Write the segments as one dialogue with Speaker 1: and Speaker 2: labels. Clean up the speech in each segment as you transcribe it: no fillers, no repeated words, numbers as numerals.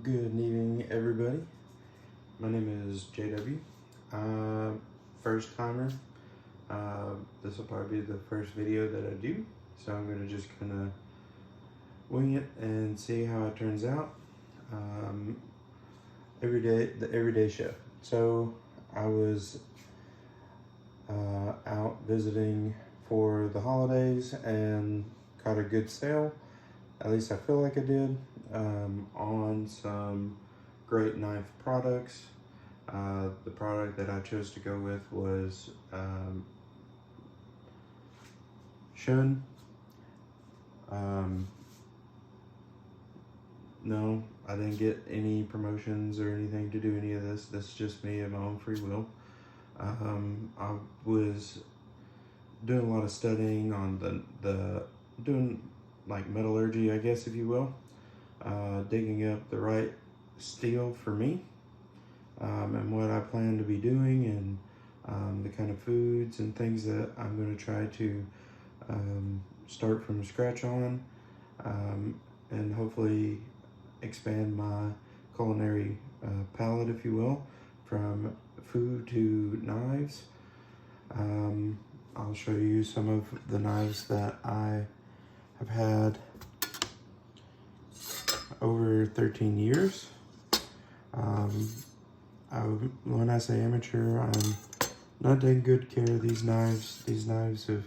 Speaker 1: Good evening, everybody. My name is JW. First timer. This will probably be the first video that I do, so I'm gonna just kind of wing it and see how it turns out. The everyday chef. So I was out visiting for the holidays and caught a good sale. At least I feel like I did, on some great knife products. The product that I chose to go with was Shun. No, I didn't get any promotions or anything to do any of this. This is just me at my own free will. I was doing a lot of studying on doing like metallurgy, I guess, if you will, digging up the right steel for me, and what I plan to be doing, and the kind of foods and things that I'm going to try to start from scratch on, and hopefully expand my culinary palette, if you will, from food to knives. I'll show you some of the knives that I have had over 13 years. When I say amateur, I'm not taking good care of these knives. These knives have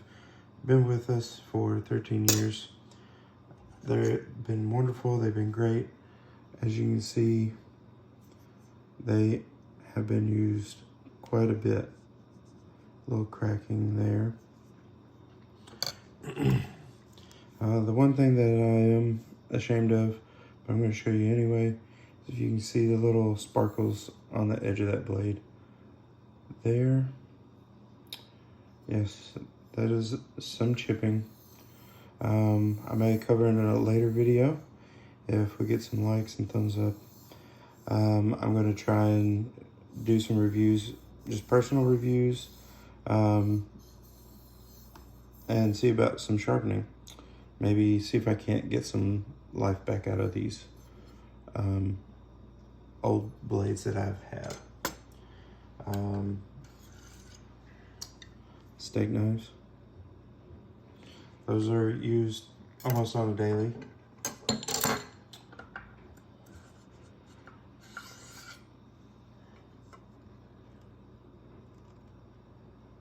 Speaker 1: been with us for 13 years. They've been wonderful, they've been great. As you can see, they have been used quite a bit. A little cracking there. The one thing that I am ashamed of, but I'm going to show you anyway, is if you can see the little sparkles on the edge of that blade there. Yes, that is some chipping. I may cover it in a later video if we get some likes and thumbs up. I'm going to try and do some reviews, just personal reviews, and see about some sharpening. Maybe see if I can't get some life back out of these old blades that I've had. Steak knives. Those are used almost on a daily.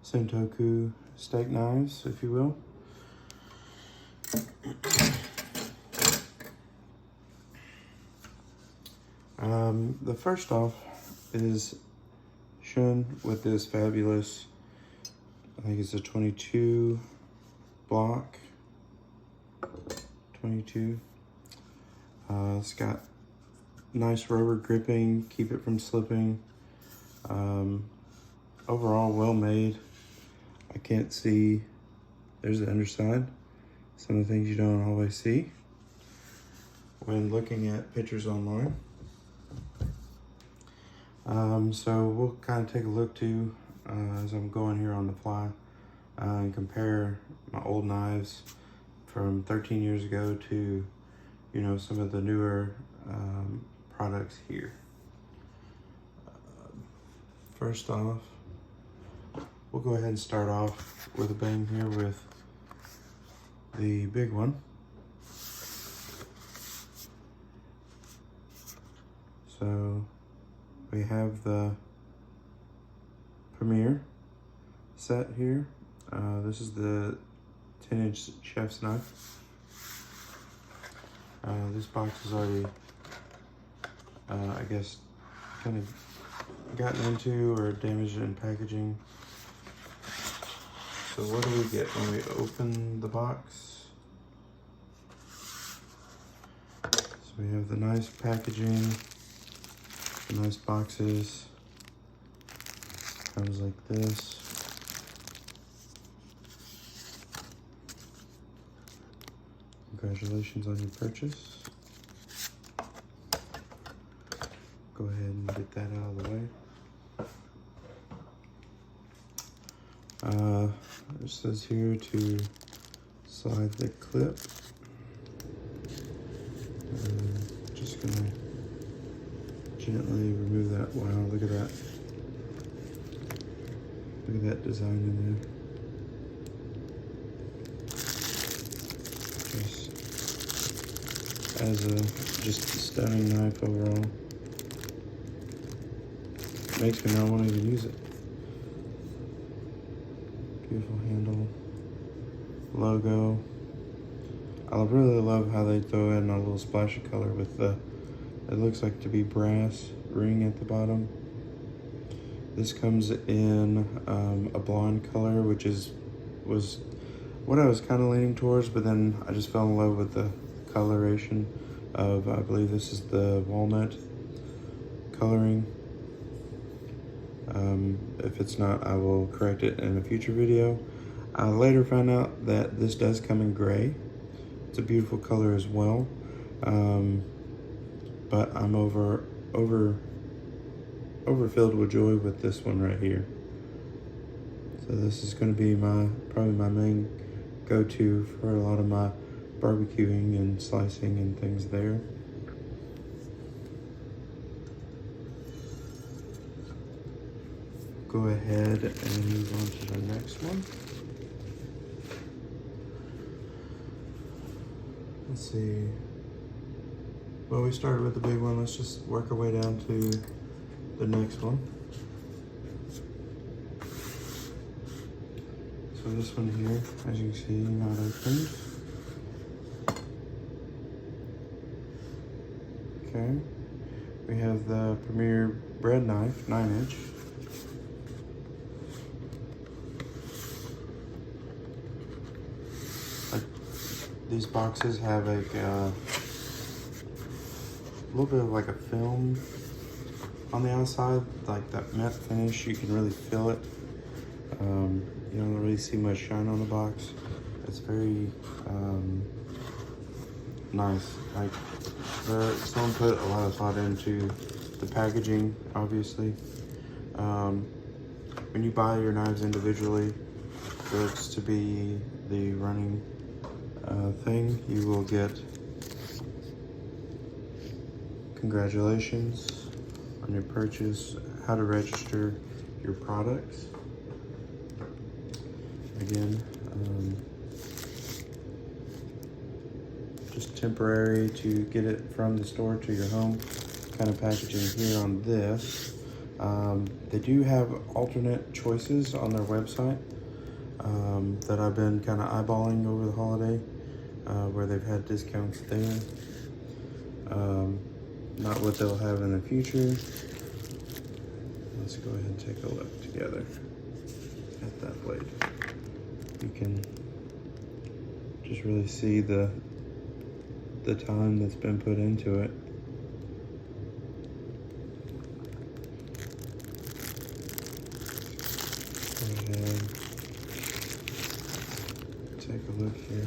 Speaker 1: Sentoku steak knives, if you will. The first off is Shun with this fabulous, I think it's a 22 block. 22. It's got nice rubber gripping, keep it from slipping. Overall well made. I can't see, there's the underside. Some of the things you don't always see when looking at pictures online. So we'll kind of take a look too, as I'm going here on the fly, and compare my old knives from 13 years ago to, you know, some of the newer products here. First off, we'll go ahead and start off with a bang here with the big one. So we have the Premier set here. This is the 10-inch chef's knife. This box is already, I guess, kind of gotten into or damaged in packaging. So what do we get when we open the box? So we have the nice packaging, the nice boxes. Comes like this. Congratulations on your purchase. Go ahead and get that out of the way. It says here to slide the clip. Just gonna gently remove that. Wow, look at that. Look at that design in there. As just a stunning knife overall. Makes me not want to even use it. Beautiful handle. Logo. I really love how they throw in a little splash of color with the, it looks like to be brass ring at the bottom. This comes in a blonde color, which was what I was kind of leaning towards, but then I just fell in love with the coloration of, I believe this is the walnut coloring. If it's not, I will correct it in a future video. I later found out that this does come in gray. It's a beautiful color as well. But I'm overfilled with joy with this one right here. So this is going to be probably my main go-to for a lot of my barbecuing and slicing and things there. Go ahead and move on to the next one. Let's see. Well, we started with the big one. Let's just work our way down to the next one. So this one here, as you can see, not open. Okay. We have the Premier bread knife, 9-inch. These boxes have like a little bit of like a film on the outside, like that matte finish. You can really feel it. You don't really see much shine on the box. It's very nice. Like someone put a lot of thought into the packaging, obviously. When you buy your knives individually, for it to be the running thing, you will get congratulations on your purchase, how to register your products. Again, just temporary to get it from the store to your home kind of packaging here on this. They do have alternate choices on their website that I've been kind of eyeballing over the holiday, where they've had discounts there. Not what they'll have in the future. Let's go ahead and take a look together at that blade. You can just really see the time that's been put into it. Go ahead, take a look here.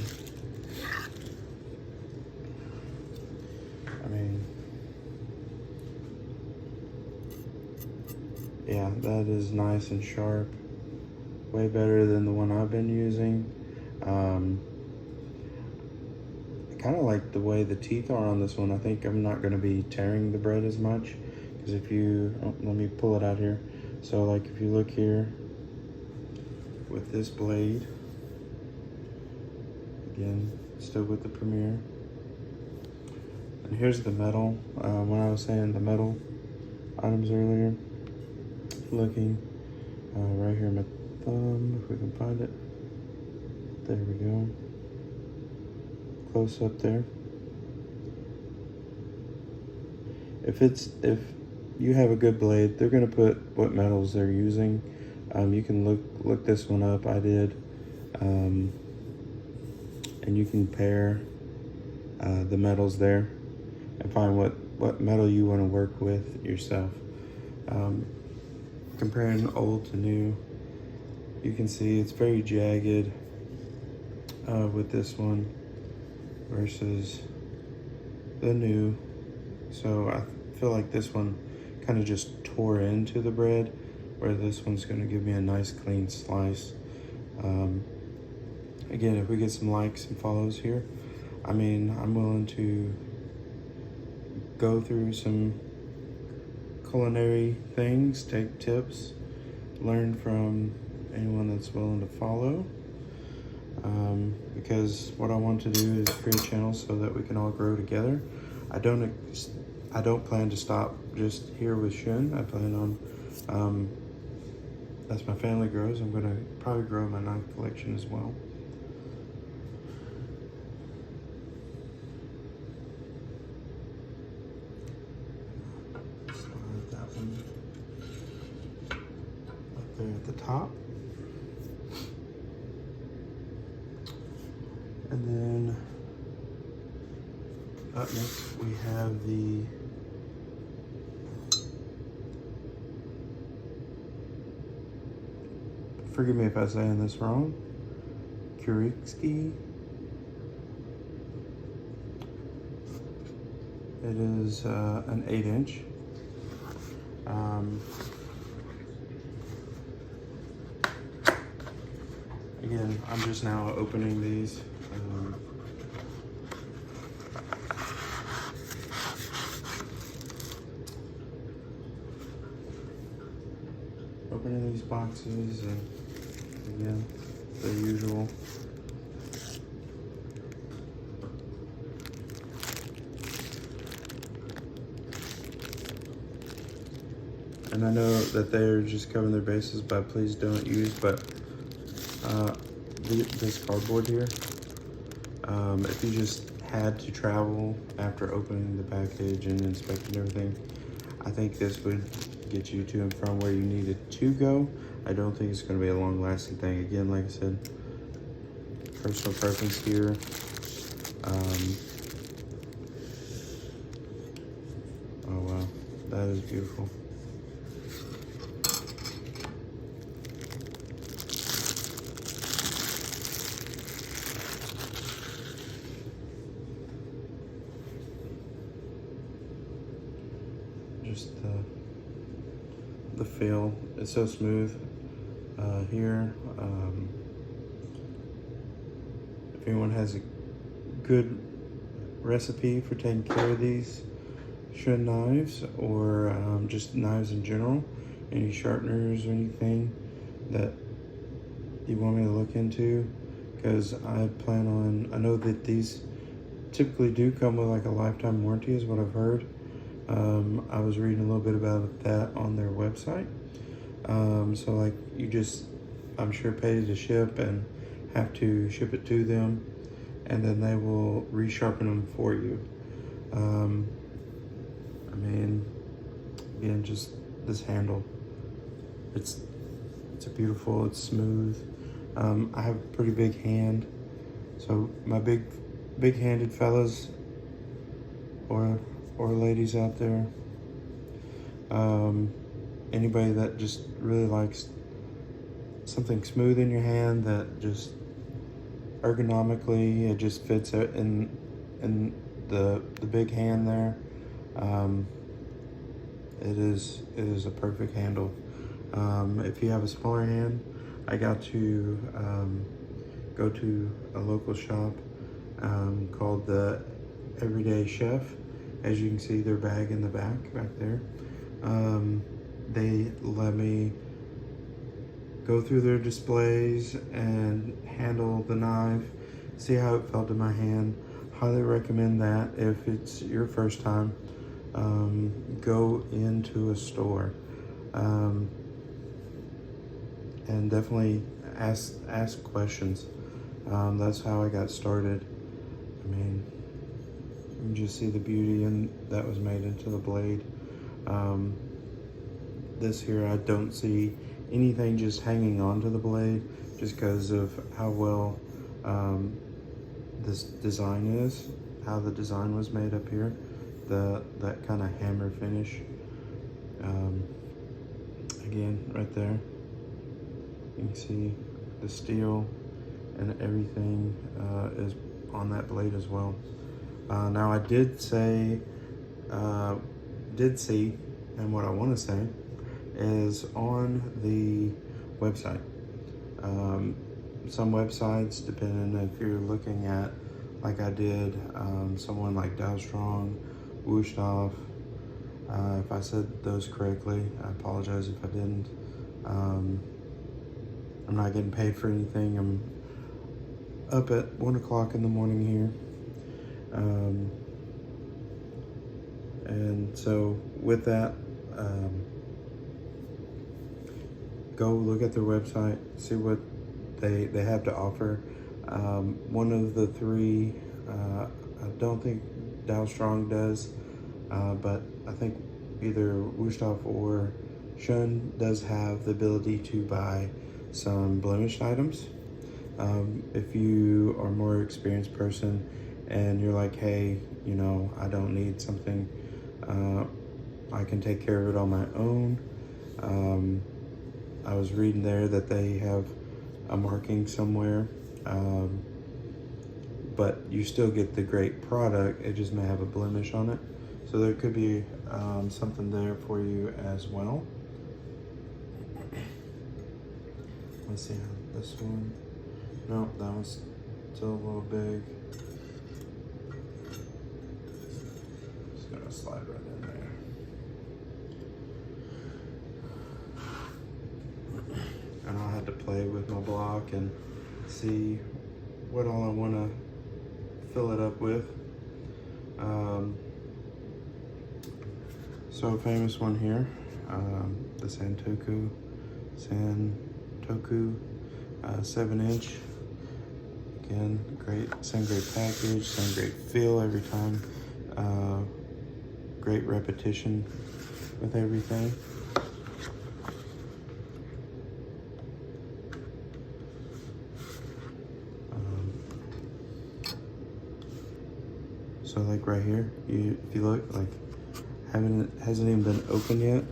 Speaker 1: I mean, yeah, that is nice and sharp. Way better than the one I've been using. I kind of like the way the teeth are on this one. I think I'm not going to be tearing the bread as much, because if you, let me pull it out here. So like if you look here with this blade, again, still with the Premier. And here's the metal. When I was saying the metal items earlier, looking right here, my thumb, if we can find it. There we go. Close up there. If you have a good blade, they're gonna put what metals they're using. You can look this one up. I did, and you can pair the metals there and find what metal you want to work with yourself. Comparing old to new, you can see it's very jagged with this one versus the new. So I feel like this one kind of just tore into the bread, where this one's going to give me a nice clean slice. Again, if we get some likes and follows here, I mean, I'm willing to go through some culinary things, take tips, learn from anyone that's willing to follow. Because what I want to do is create channels so that we can all grow together. I don't plan to stop just here with Shun. I plan on, as my family grows, I'm gonna probably grow my knife collection as well. Slide that one up there at the top. And then up next we have the forgive me if I'm saying this wrong, Kurikski. It is an 8-inch. Again, I'm just now opening these. Opening these boxes, and again, the usual. And I know that they're just covering their bases by please don't use, but this cardboard here, if you just had to travel after opening the package and inspecting everything, I think this would get you to and from where you needed to go. I don't think it's going to be a long-lasting thing. Again, like I said, personal preference here. Oh wow, that is beautiful. Just the feel, it's so smooth here. If anyone has a good recipe for taking care of these Shun knives, or just knives in general, any sharpeners or anything that you want me to look into, because I plan on, I know that these typically do come with like a lifetime warranty is what I've heard. I was reading a little bit about that on their website. So like you just, I'm sure, pay to ship and have to ship it to them, and then they will resharpen them for you. I mean, again, just this handle, it's beautiful, it's smooth. I have a pretty big hand, so my big-handed fellas or ladies out there, anybody that just really likes something smooth in your hand that just ergonomically it just fits in the big hand there. It is a perfect handle. If you have a smaller hand, I got to go to a local shop called the Everyday Chef. As you can see, their bag in the back there. They let me go through their displays and handle the knife, see how it felt in my hand. Highly recommend that if it's your first time. Go into a store and definitely ask questions. That's how I got started. I mean, you just see the beauty that was made into the blade. This here, I don't see anything just hanging onto the blade, just because of how well this design is, how the design was made up here, that kind of hammer finish. Again, right there, you can see the steel and everything is on that blade as well. Now I did see, and what I want to say is on the website. Some websites, depending if you're looking at, like I did, someone like Dow Strong, Wushdorf, If I said those correctly, I apologize if I didn't. I'm not getting paid for anything. I'm up at 1 o'clock in the morning here. And so with that, go look at their website, see what they have to offer. One of the three, I don't think Dow Strong does, but I think either Wusthof or Shun does have the ability to buy some blemished items. If you are a more experienced person and you're like, hey, you know, I don't need something, I can take care of it on my own. I was reading there that they have a marking somewhere, but you still get the great product. It just may have a blemish on it. So there could be something there for you as well. Let's see how this one. Nope, that one's still a little big. Just gonna slide right in there. And I'll have to play with my block and see what all I want to fill it up with. So a famous one here, the Santoku 7-inch. Again, same great package, same great feel every time. Great repetition with everything. So like right here, if you look, like hasn't even been opened yet.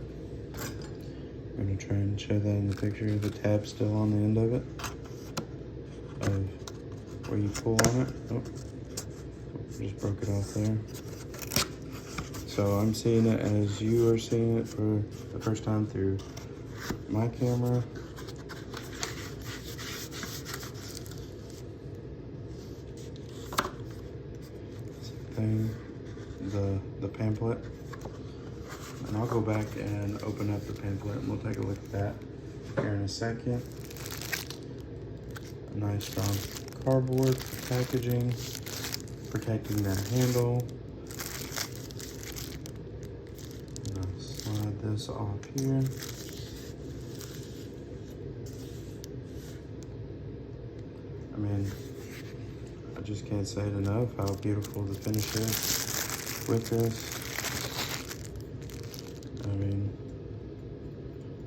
Speaker 1: I'm gonna try and show that in the picture. The tab's still on the end of it, of where you pull on it. Oh, just broke it off there. So I'm seeing it as you are seeing it for the first time through my camera. Thing, the pamphlet, and I'll go back and open up the pamphlet and we'll take a look at that here in a second. A nice strong cardboard packaging, protecting that handle. I'm gonna slide this off here. I mean, I just can't say it enough how beautiful the finish is with this. I mean,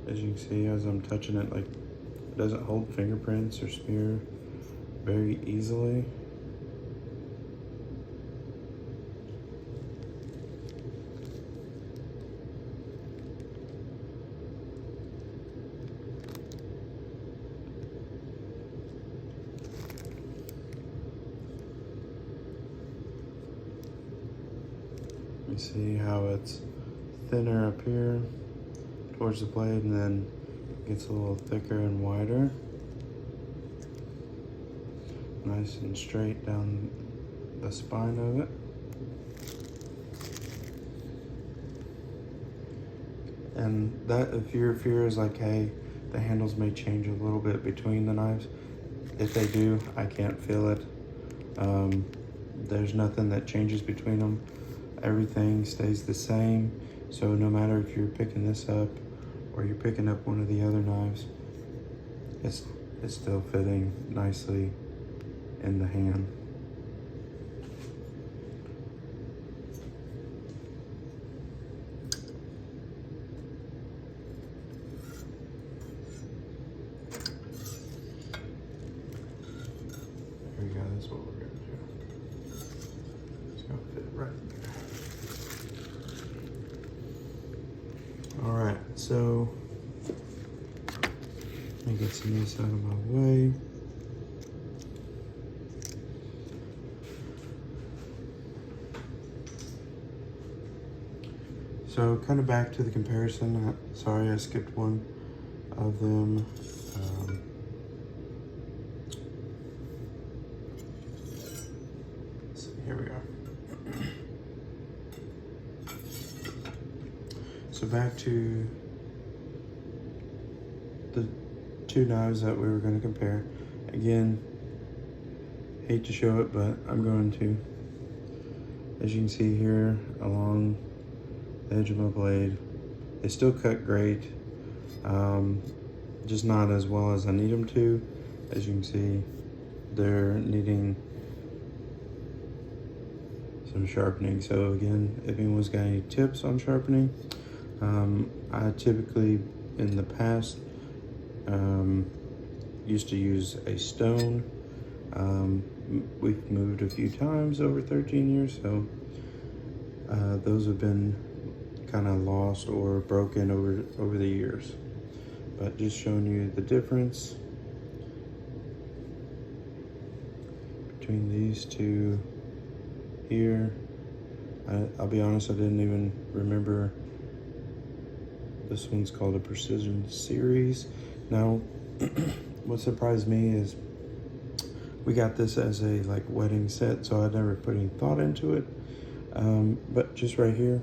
Speaker 1: as you can see, as I'm touching it, like, it doesn't hold fingerprints or smear very easily. You see how it's thinner up here towards the blade and then gets a little thicker and wider. Nice and straight down the spine of it. And that, if your fear is like, hey, the handles may change a little bit between the knives, if they do, I can't feel it. There's nothing that changes between them. Everything stays the same. So no matter if you're picking this up or you're picking up one of the other knives, it's still fitting nicely in the hand. There we go, that's what we're gonna do. It's gonna fit right there. All right, so let me get some of this out of my way. So kind of back to the comparison. Sorry, I skipped one of them. Let's see, here we are. So back to the two knives that we were going to compare. Again, hate to show it, but I'm going to. As you can see here along the edge of my blade, they still cut great, just not as well as I need them to. As you can see, they're needing some sharpening. So again, if anyone's got any tips on sharpening, I typically in the past used to use a stone. We've moved a few times over 13 years, so those have been kind of lost or broken over the years. But just showing you the difference between these two here. I'll be honest, I didn't even remember this one's called a Precision Series. Now, what surprised me is we got this as a like wedding set, so I never put any thought into it. But just right here,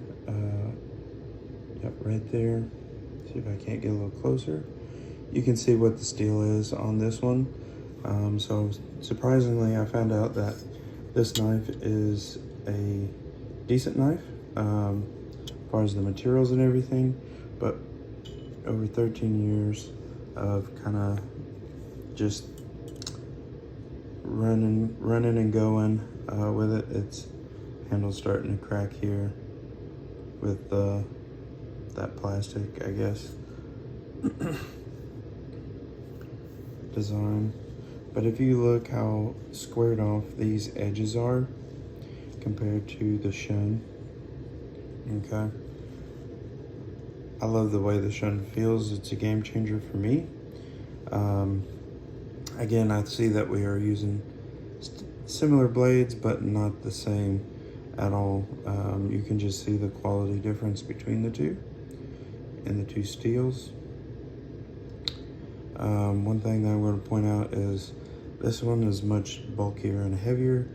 Speaker 1: yep, right there. See if I can't get a little closer. You can see what the steel is on this one. So surprisingly, I found out that this knife is a decent knife as far as the materials and everything, but over 13 years of kind of just running and going with it, its handle starting to crack here with that plastic, I guess, design. But if you look how squared off these edges are compared to the Shun, okay? I love the way the Shun feels. It's a game changer for me. Again, I see that we are using similar blades, but not the same at all. You can just see the quality difference between the two and the two steels. One thing that I'm going to point out is this one is much bulkier and heavier,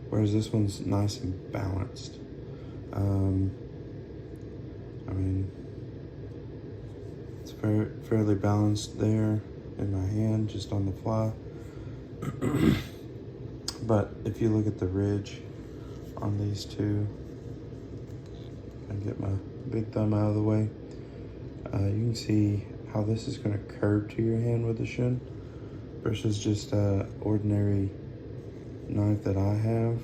Speaker 1: whereas this one's nice and balanced. I mean, it's fairly balanced there in my hand, just on the fly. But if you look at the ridge on these two, and get my big thumb out of the way, you can see how this is going to curve to your hand with the Shun versus just a ordinary knife that I have.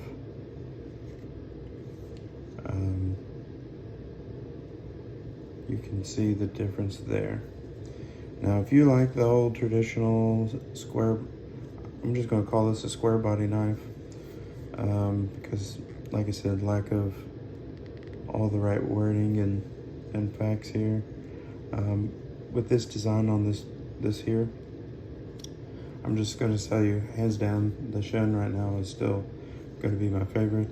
Speaker 1: You can see the difference there. Now, if you like the old traditional square, I'm just going to call this a square body knife, because, like I said, lack of all the right wording and facts here. With this design on this here, I'm just going to tell you, hands down, the Shun right now is still going to be my favorite.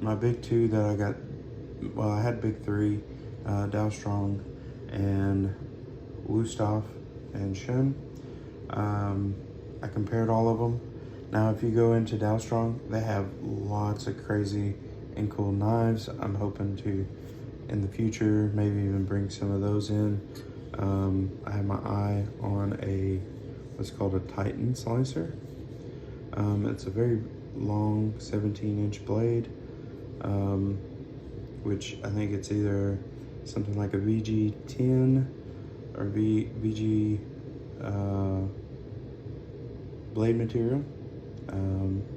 Speaker 1: My big two that I got, well, I had big three, Dow Strong and Wusthof and Shun. I compared all of them. Now, if you go into Dow Strong, they have lots of crazy and cool knives. I'm hoping to, in the future, maybe even bring some of those in. I have my eye on what's called a Titan slicer. It's a very long 17-inch blade, which I think it's either something like a VG10 or VG blade material,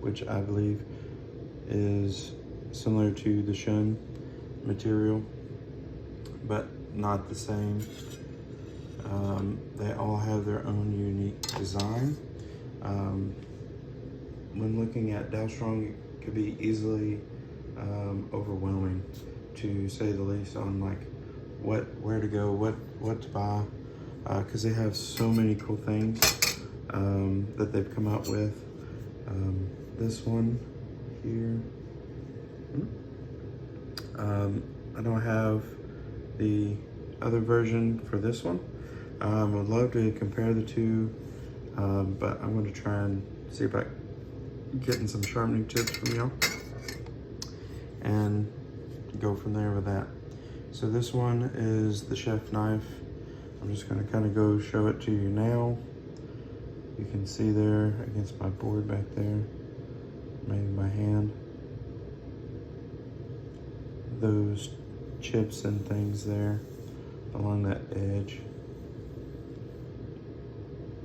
Speaker 1: which I believe is similar to the Shun material, but not the same. They all have their own unique design. When looking at Dow Strong, it could be easily overwhelming, to say the least, on like where to go, what to buy, because they have so many cool things that they've come out with. This one here, I don't have the other version for this one. Would love to compare the two, but I'm going to try and see if I can get some sharpening tips from y'all. And go from there with that. So this one is the chef knife. I'm just gonna kind of go show it to you now. You can see there against my board back there, maybe my hand, those chips and things there along that edge.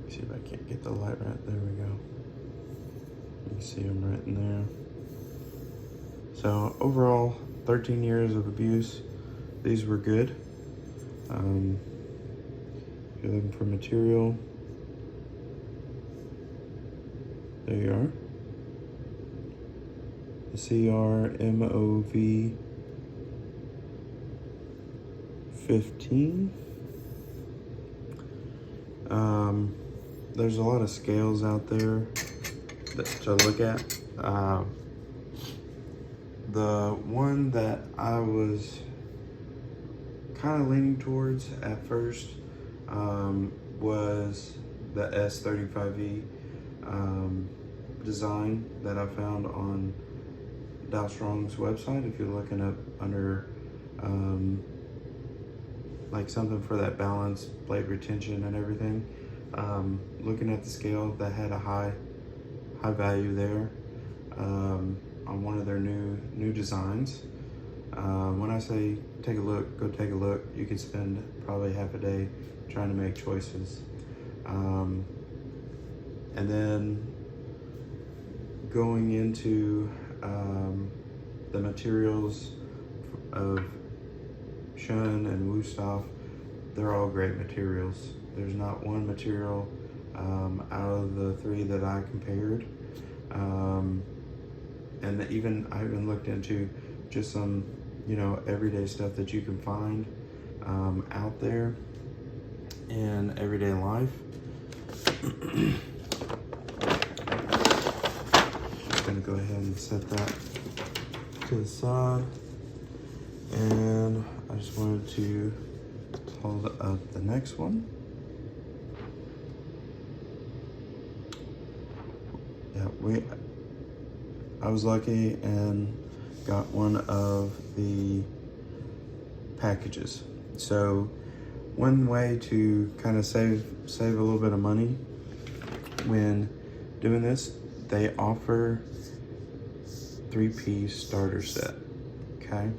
Speaker 1: See if I can't get the light right, there we go. You can see them right in there. So overall, 13 years of abuse. These were good. If you're looking for material, there you are. The CRMOV 15. There's a lot of scales out there to look at. The one that I was kind of leaning towards at first was the S35E design that I found on Dow Strong's website. If you're looking up under like something for that balance, blade retention and everything, looking at the scale, that had a high value there on one of their new designs. When I say take a look, go take a look. You could spend probably half a day trying to make choices. And then going into the materials of Shun and Wusthof, they're all great materials. There's not one material out of the three that I compared. And I even looked into just some, everyday stuff that you can find out there in everyday life. I'm gonna go ahead and set that to the side. And I just wanted to hold up the next one. Yeah, I was lucky and got one of the packages. So one way to kind of save a little bit of money when doing this, they offer 3-piece starter set. Okay,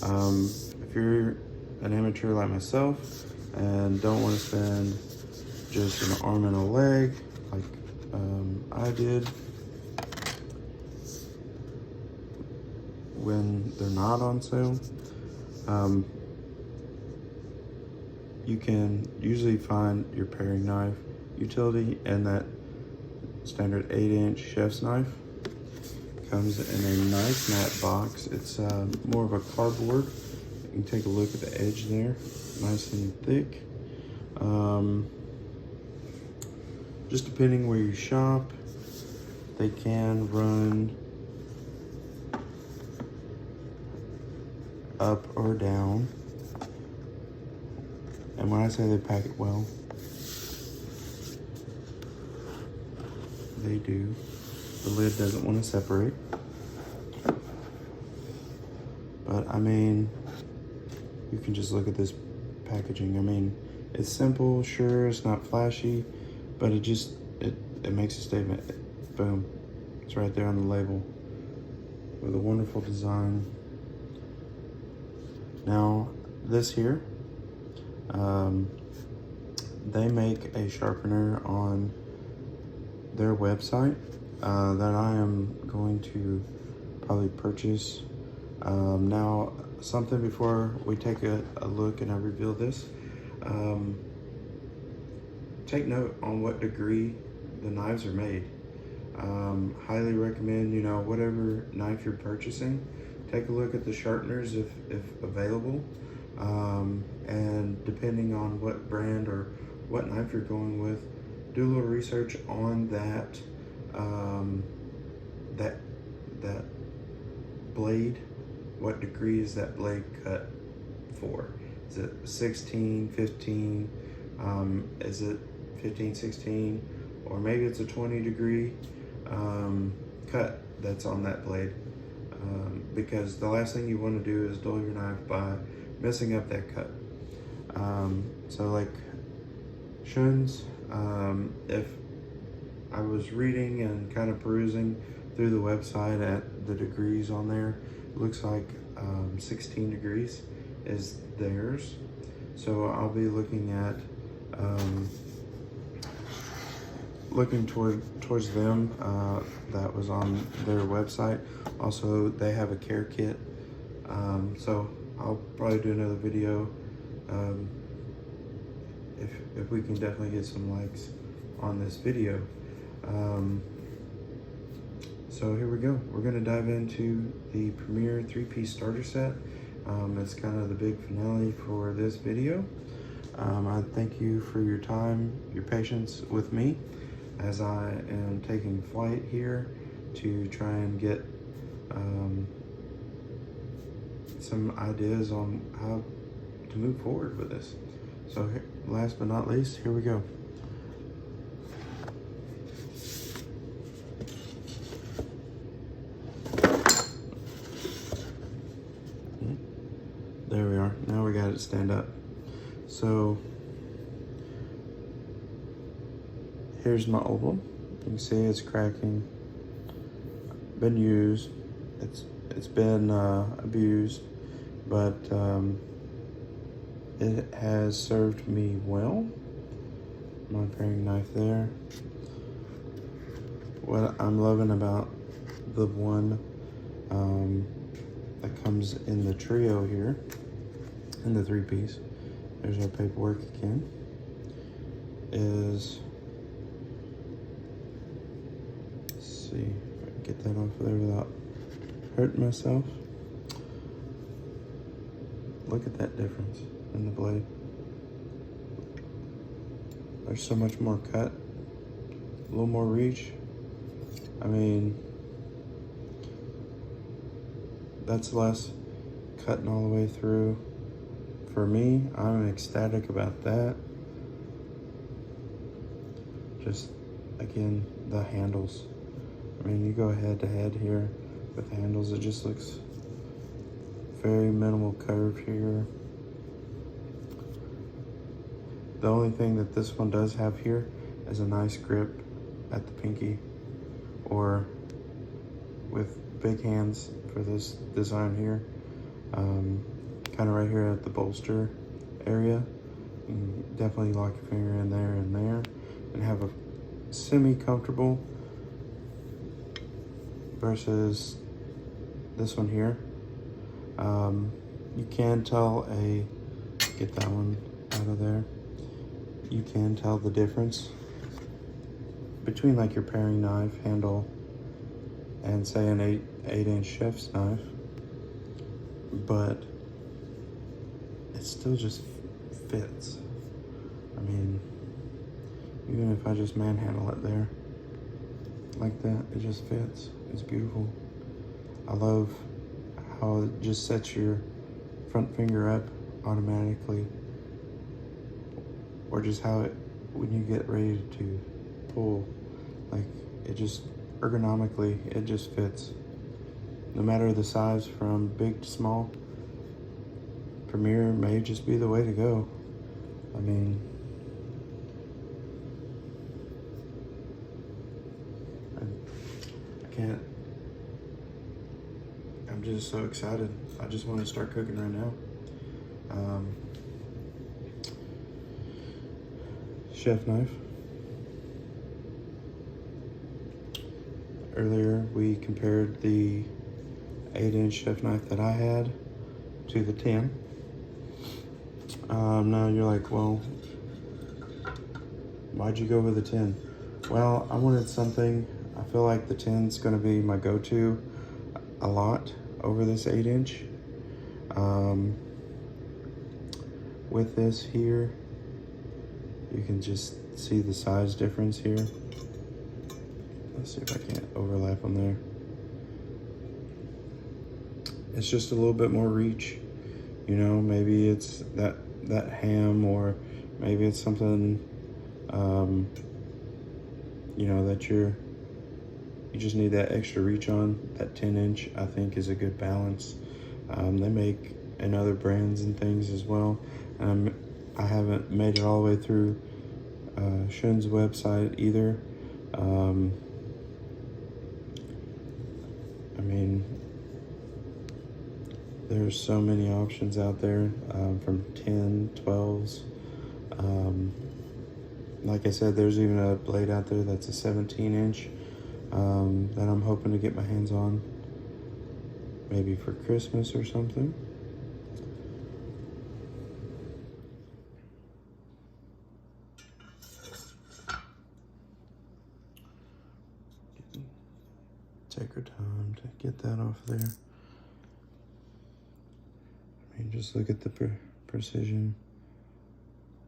Speaker 1: if you're an amateur like myself and don't want to spend just an arm and a leg like I did when they're not on sale, you can usually find your paring knife utility and that standard 8-inch chef's knife. Comes in a nice matte box. It's more of a cardboard. You can take a look at the edge there, nice and thick. Just depending where you shop, they can run up or down. And when I say they pack it well, they do. The lid doesn't want to separate. But I mean, you can just look at this packaging. I mean, it's simple, sure, it's not flashy, but it makes a statement. Boom. It's right there on the label with a wonderful design. Now, this here, they make a sharpener on their website that I am going to probably purchase. Now, something before we take a look and I reveal this, take note on what degree the knives are made. Highly recommend, whatever knife you're purchasing, take a look at the sharpeners if available, and depending on what brand or what knife you're going with, do a little research on that that blade. What degree is that blade cut for? Is it 16, 15? Is it 15, 16? Or maybe it's a 20 degree cut that's on that blade. because the last thing you want to do is dull your knife by messing up that cut. So like Shun's, if I was reading and kind of perusing through the website at the degrees on there, it looks like 16 degrees is theirs. So I'll be looking at looking towards them. That was on their website. Also, they have a care kit. So I'll probably do another video if we can definitely get some likes on this video. So here we go. We're gonna dive into the Premier 3-piece starter set. It's kind of the big finale for this video. I thank you for your time, your patience with me as I am taking flight here to try and get some ideas on how to move forward with this. So last but not least, here we go. There we are. Now we got it stand up. So here's my old one. You can see it's cracking. Been used. It's been abused, but it has served me well. My paring knife there. What I'm loving about the one that comes in the trio here, in the 3-piece, there's our paperwork again, is, let's see if I can get that off of there without hurting myself. Look at that difference in the blade. There's so much more cut, a little more reach. I mean, that's less cutting all the way through. For me, I'm ecstatic about that. Just, again, the handles. I mean, you go head to head here with the handles, it just looks very minimal curve here. The only thing that this one does have here is a nice grip at the pinky, or with big hands for this design here, kind of right here at the bolster area. You can definitely lock your finger in there and have a semi-comfortable versus this one here. You can tell get that one out of there. You can tell the difference between like your paring knife handle and say an 8-inch chef's knife, but it still just fits. I mean, even if I just manhandle it there like that, it just fits. It's beautiful. I love how it just sets your front finger up automatically, or just how it, when you get ready to pull, like it just ergonomically, it just fits. No matter the size, from big to small, Premier may just be the way to go. I mean, I can't, I'm just so excited. I just want to start cooking right now. Chef knife. Earlier we compared the 8-inch chef knife that I had to the 10. Now you're like, well, why'd you go with the 10? Well, I wanted something, I feel like the 10's gonna be my go-to a lot over this 8-inch. With this here, you can just see the size difference here. Let's see if I can't overlap them there. It's just a little bit more reach. You know, maybe it's that ham, or maybe it's something, you know, that you you just need that extra reach on. That 10-inch, I think, is a good balance. They make in other brands and things as well. I haven't made it all the way through Shun's website either. I mean, there's so many options out there, from 10, 12s. Like I said, there's even a blade out there that's a 17-inch that I'm hoping to get my hands on, maybe for Christmas or something. Take our time to get that off there. I mean, just look at the precision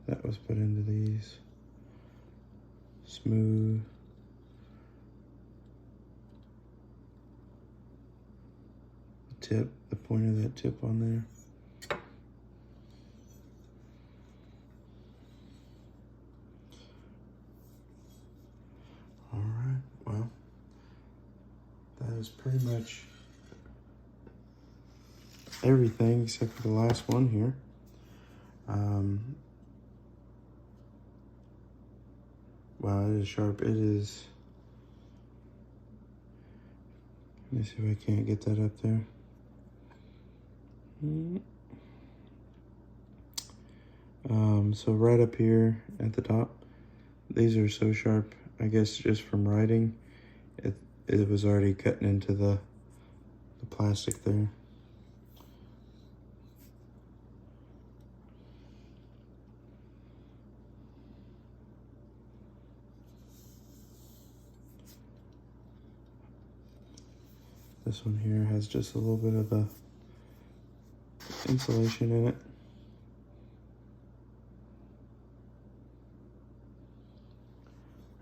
Speaker 1: that was put into these. Smooth. The tip, the point of that tip on there. All right, well, that is pretty much everything except for the last one here. Wow, it is sharp. It is. Let me see if I can't get that up there. So right up here at the top, these are so sharp. I guess just from writing, it was already cutting into the plastic there. This one here has just a little bit of a insulation in it.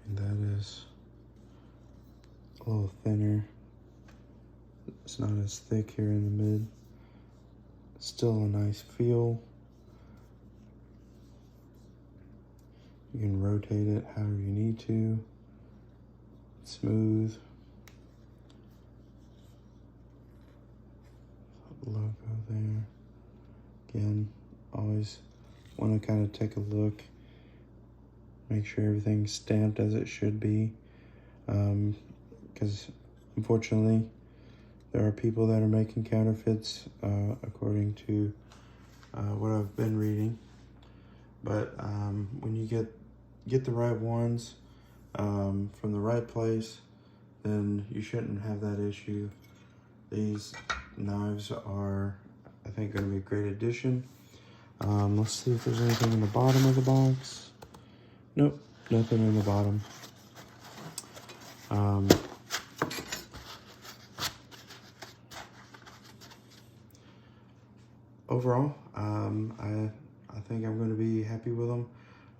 Speaker 1: And that is a little thinner. It's not as thick here in the mid. Still a nice feel. You can rotate it however you need to. Smooth. Logo there. Again, always want to kind of take a look, make sure everything's stamped as it should be, because unfortunately there are people that are making counterfeits, according to what I've been reading. But when you get the right ones from the right place, then you shouldn't have that issue. These knives are, I think, going to be a great addition. Let's see if there's anything in the bottom of the box. Nope, nothing in the bottom. Overall, I think I'm going to be happy with them.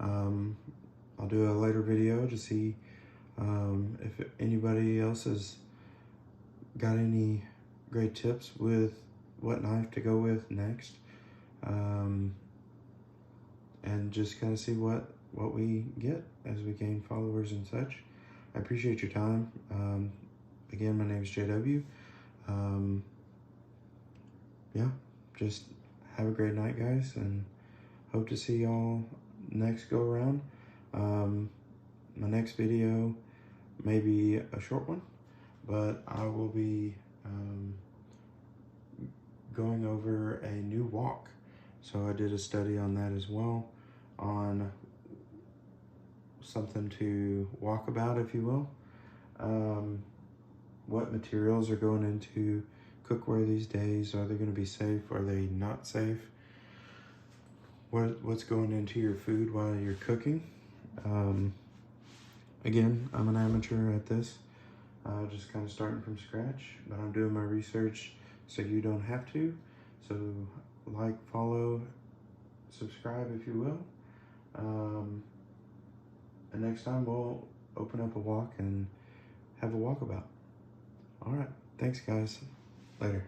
Speaker 1: I'll do a later video to see if anybody else has got any great tips with what knife to go with next, and just kind of see what we get as we gain followers and such. I appreciate your time. Again, my name is JW. Yeah, just have a great night, guys, and hope to see y'all next go around. My next video may be a short one, but I will be going over a new walk. So I did a study on that as well, on something to walk about, if you will. What materials are going into cookware these days? Are they going to be safe? Are they not safe? What's going into your food while you're cooking? Again, I'm an amateur at this. Just kind of starting from scratch, but I'm doing my research so you don't have to. So like, follow, subscribe if you will. And next time we'll open up a walk and have a walkabout. All right, thanks guys. Later.